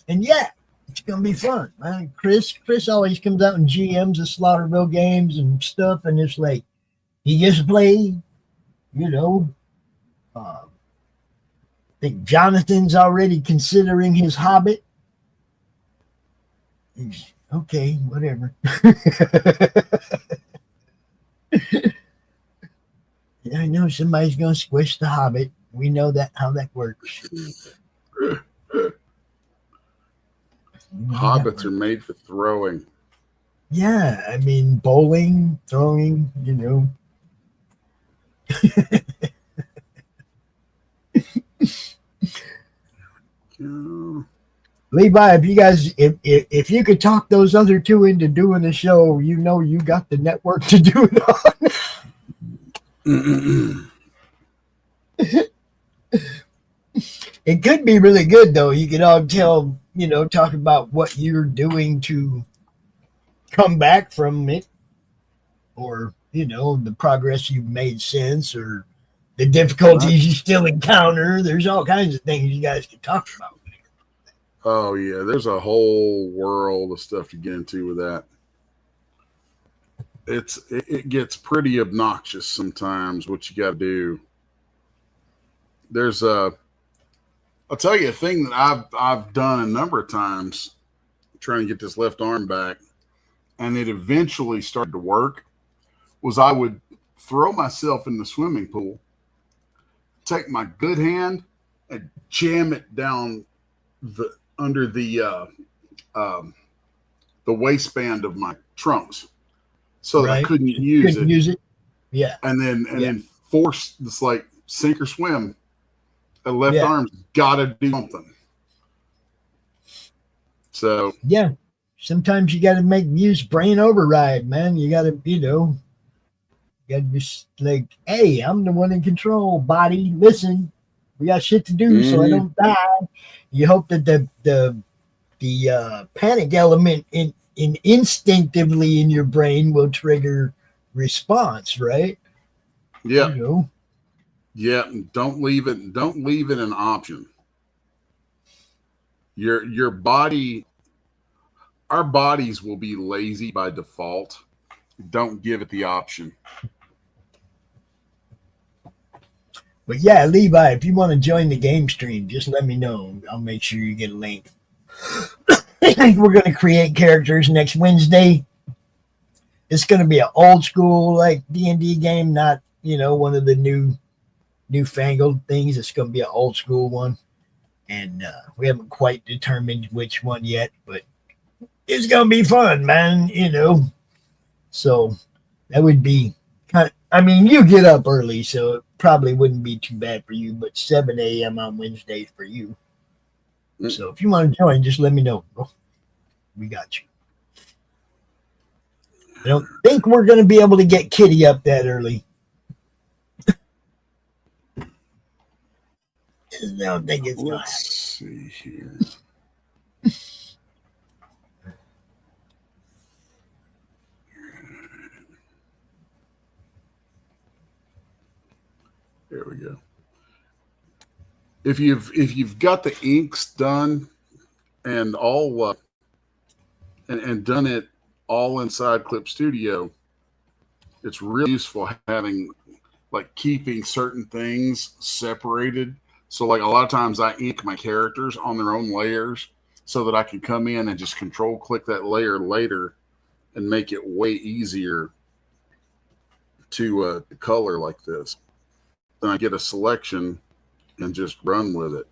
F: And yeah, it's going to be fun. Man, Chris always comes out and GMs the Slaughterville games and stuff. And it's like, he gets to play, I think Jonathan's already considering his Hobbit. Okay, whatever. Yeah, I know somebody's going to squish the Hobbit. We know how that works.
G: Hobbits are made for throwing.
F: Yeah, I mean, bowling, throwing, Levi, if you could talk those other two into doing the show, you got the network to do it on. It could be really good though. You could all talk about what you're doing to come back from it, or the progress you've made since, or the difficulties you still encounter. There's all kinds of things you guys can talk about.
G: Oh yeah, there's a whole world of stuff to get into with that. It gets pretty obnoxious sometimes what you got to do. I'll tell you a thing that I've done a number of times trying to get this left arm back, and it eventually started to work, was I would throw myself in the swimming pool, take my good hand and jam it down under the waistband of my trunks so that I couldn't use it.
F: Yeah.
G: And then force this like sink or swim. The left arm's got to do something. So
F: yeah, sometimes you got to use brain override, man. You got to, just like, hey, I'm the one in control. Body, listen, we got shit to do, so I don't die. You hope that the panic element instinctively in your brain will trigger response, right?
G: Yeah. Yeah, don't leave it an option. Your body, our bodies will be lazy by default. Don't give it the option.
F: But yeah, Levi, if you want to join the game stream, just let me know. I'll make sure you get a link. I think we're going to create characters next Wednesday. It's going to be an old school like D&D game, not one of the newfangled things. It's going to be an old school one, and we haven't quite determined which one yet, but it's going to be fun, man. So that would be kind of. I mean, you get up early, so it probably wouldn't be too bad for you. But 7 a.m. on Wednesdays for you. So if you want to join, just let me know, bro. We got you. I don't think we're going to be able to get Kitty up that early. I don't think it's going to happen.
G: Let's see here. There we go. If you've got the inks done and all and done it all inside Clip Studio, it's really useful having like keeping certain things separated. So like a lot of times I ink my characters on their own layers so that I can come in and just control click that layer later and make it way easier to color like this. Then I get a selection and just run with it.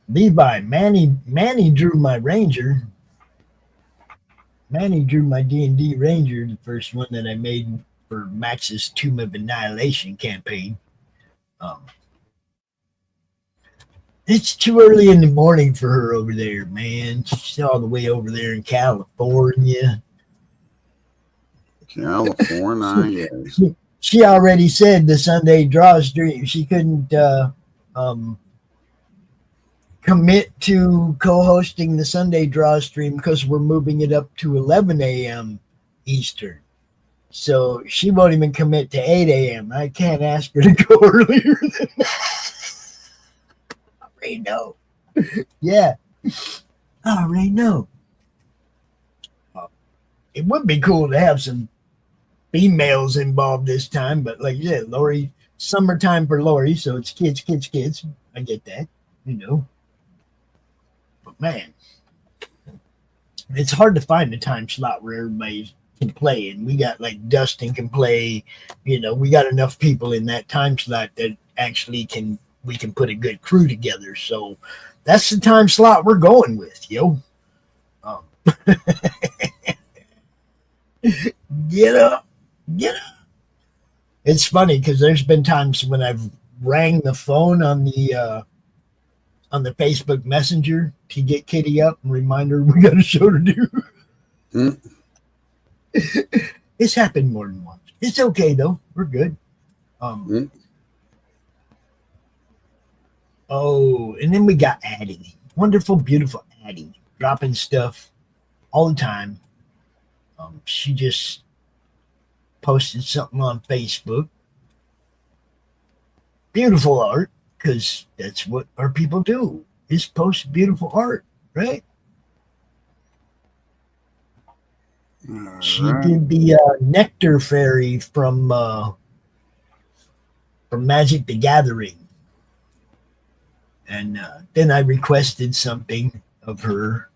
F: Levi, Manny drew my Ranger. Manny drew my D&D Ranger, the first one that I made for Max's Tomb of Annihilation campaign. It's too early in the morning for her over there, man. She's all the way over there in California.
G: California, yes.
F: She already said the Sunday draw stream. She couldn't commit to co-hosting the Sunday draw stream because we're moving it up to 11 a.m. Eastern. So she won't even commit to 8 a.m. I can't ask her to go earlier than that. I already know. Yeah. I already know. It would be cool to have some females involved this time, but like you said, Lori, summertime for Lori, so it's kids. I get that, But man, it's hard to find a time slot where everybody can play, and we got like Dustin can play. We got enough people in that time slot that actually we can put a good crew together. So that's the time slot we're going with, yo. Get up. It's funny because there's been times when I've rang the phone on the Facebook Messenger to get Kitty up and remind her we got a show to do. It's happened more than once. It's okay though. We're good. Oh, and then we got Addie. Wonderful, beautiful Addie. Dropping stuff all the time. She just posted something on Facebook. Beautiful art, because that's what our people do, is post beautiful art, right? She did the Nectar Fairy from Magic the Gathering. And then I requested something of her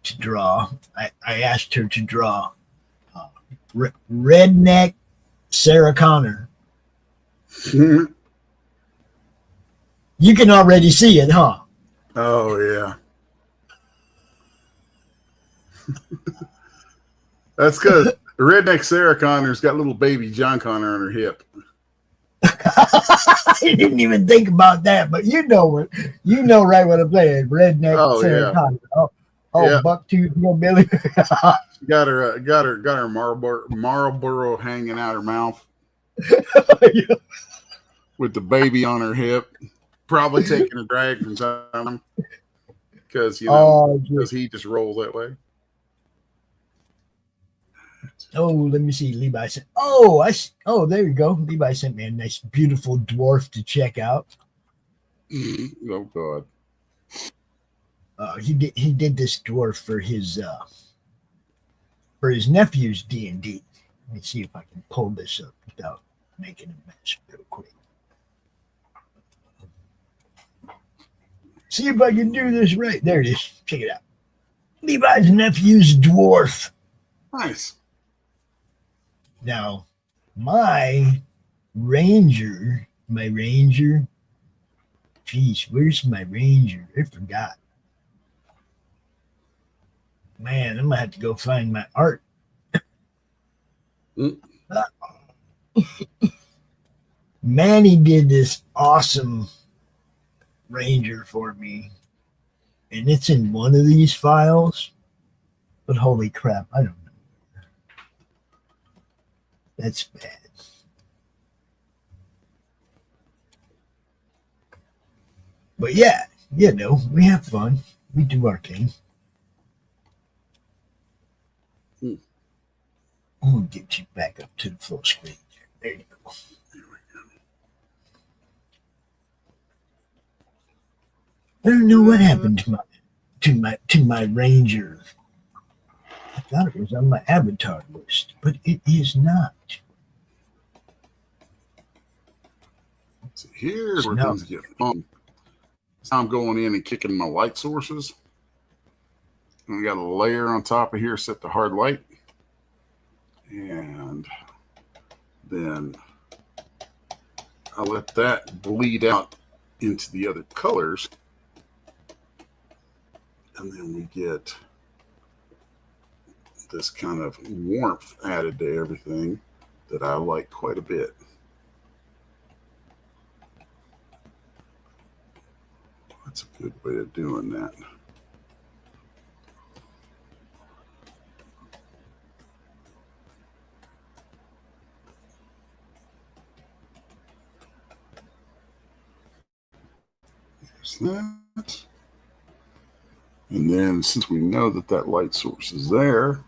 F: to draw. I asked her to draw Redneck Sarah Connor. You can already see it, huh?
G: Oh, yeah. That's good. Redneck Sarah Connor's got little baby John Connor on her hip.
F: I didn't even think about that, but you know right what I'm saying. Redneck Sarah Connor. Yeah. Bucktooth Billy.
G: She got her Marlboro hanging out her mouth.
F: Yeah.
G: With the baby on her hip. Probably taking a drag from time because because he just rolls that way.
F: Oh, let me see. Levi said, there you go. Levi sent me a nice, beautiful dwarf to check out.
G: Oh God.
F: He did this dwarf for his nephew's D&D. Let me see if I can pull this up without making a mess real quick. See if I can do this right. There it is. Check it out. Levi's nephew's dwarf.
G: Nice.
F: Now, my ranger, geez, where's my ranger? I forgot. Man, I'm gonna have to go find my art. Manny did this awesome ranger for me, and it's in one of these files, but holy crap, I don't know. That's bad. But yeah, we have fun. We do our thing. I'm gonna get you back up to the full screen. There you go. I don't know what happened to my ranger. I thought it was on my avatar list, but it is not.
G: So here's where things get fun. So I'm going in and kicking my light sources. And we got a layer on top of here set to hard light. And then I let that bleed out into the other colors. And then we get this kind of warmth added to everything that I like quite a bit. That's a good way of doing that. There's that. And then since we know that that light source is there,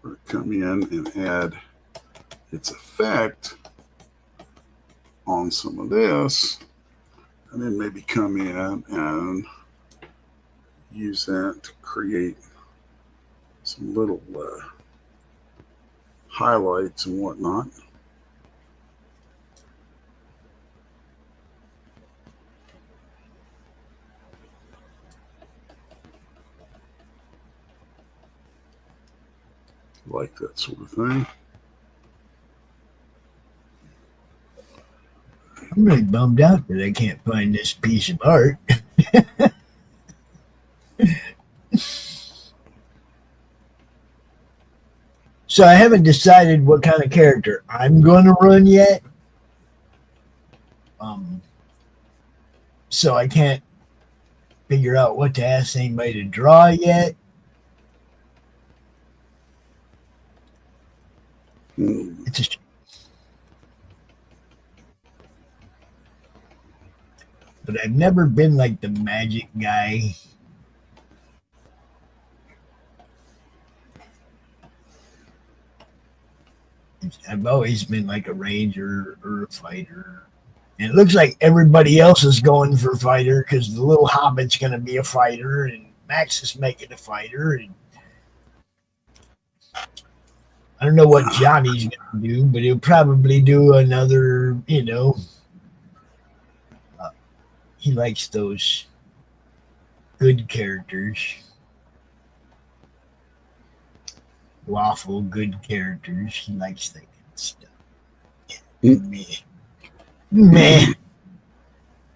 G: we're going to come in and add its effect on some of this, and then maybe come in and use that to create some little highlights and whatnot. Like that sort of thing.
F: I'm really bummed out that I can't find this piece of art. So I haven't decided what kind of character I'm going to run yet. So I can't figure out what to ask anybody to draw yet. It's a shame. But I've never been like the magic guy. I've always been like a ranger or a fighter. And it looks like everybody else is going for fighter because the little hobbit's going to be a fighter and Max is making a fighter. And I don't know what Johnny's going to do, but he'll probably do another, he likes those good characters. Waffle, good characters. He likes that kind of stuff. Meh.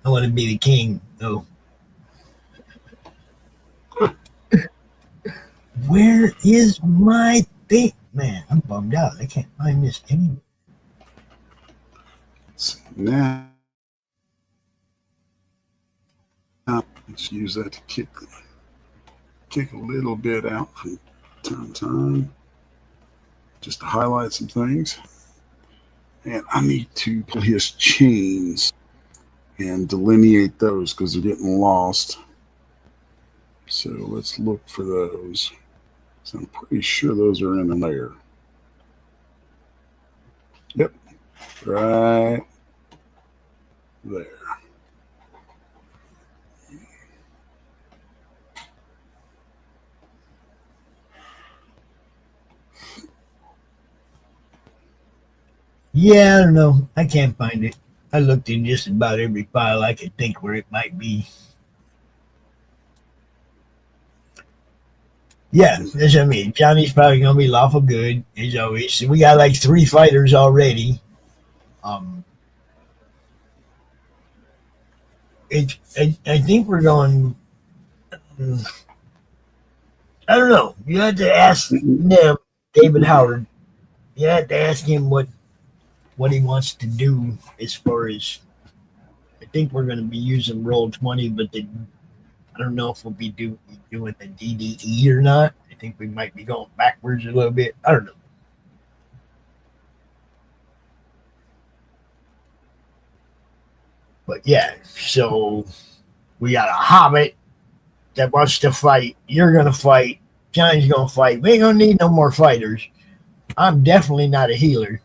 F: I want to be the king. Oh. Where is my thing? Man, I'm bummed out. I can't find this anywhere.
G: Now, let's use that to kick a little bit out from time to time, just to highlight some things. And I need to pull his chains and delineate those because they're getting lost. So let's look for those. So I'm pretty sure those are in there. Yep, right there.
F: Yeah, I don't know. I can't find it. I looked in just about every file I could think where it might be. Yeah, that's what I mean. Johnny's probably gonna be lawful good as always. We got like 3 fighters already. I think we're going. I don't know. You had to ask them, David Howard. You had to ask him what he wants to do as far as. I think we're going to be using Roll20, but I don't know if we'll be doing the DDE or not. I think we might be going backwards a little bit. I don't know. But yeah, so we got a Hobbit that wants to fight. You're going to fight. Johnny's going to fight. We ain't going to need no more fighters. I'm definitely not a healer.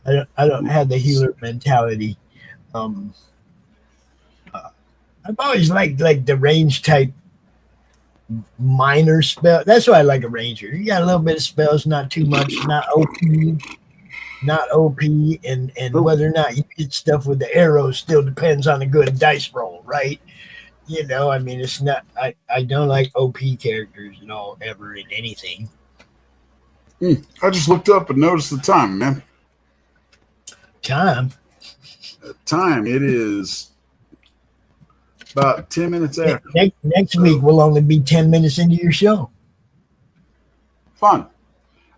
F: I don't have the healer mentality. I've always liked like the range type minor spell. That's why I like a ranger. You got a little bit of spells, not too much, not OP, and whether or not you get stuff with the arrows still depends on a good dice roll, right? You know, I mean, it's not. I don't like OP characters at all, ever in anything.
G: I just looked up and noticed the time, man.
F: Time.
G: It is about 10 minutes after.
F: Next week will only be 10 minutes into your show.
G: Fun.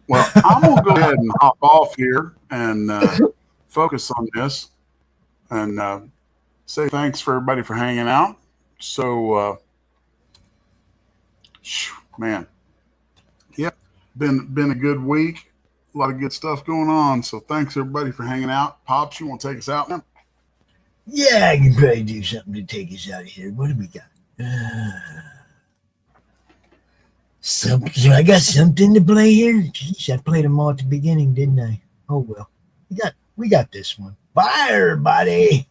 G: Well, I'm going to go ahead and hop off here and focus on this and say thanks for everybody for hanging out. So, man, yeah, been a good week. A lot of good stuff going on. So thanks everybody for hanging out. Pops, you want to take us out now?
F: Yeah, I can probably do something to take us out of here. What do we got? Something. I got something to play here. Jeez, I played them all at the beginning, didn't I? Oh well. We got this one. Bye, everybody.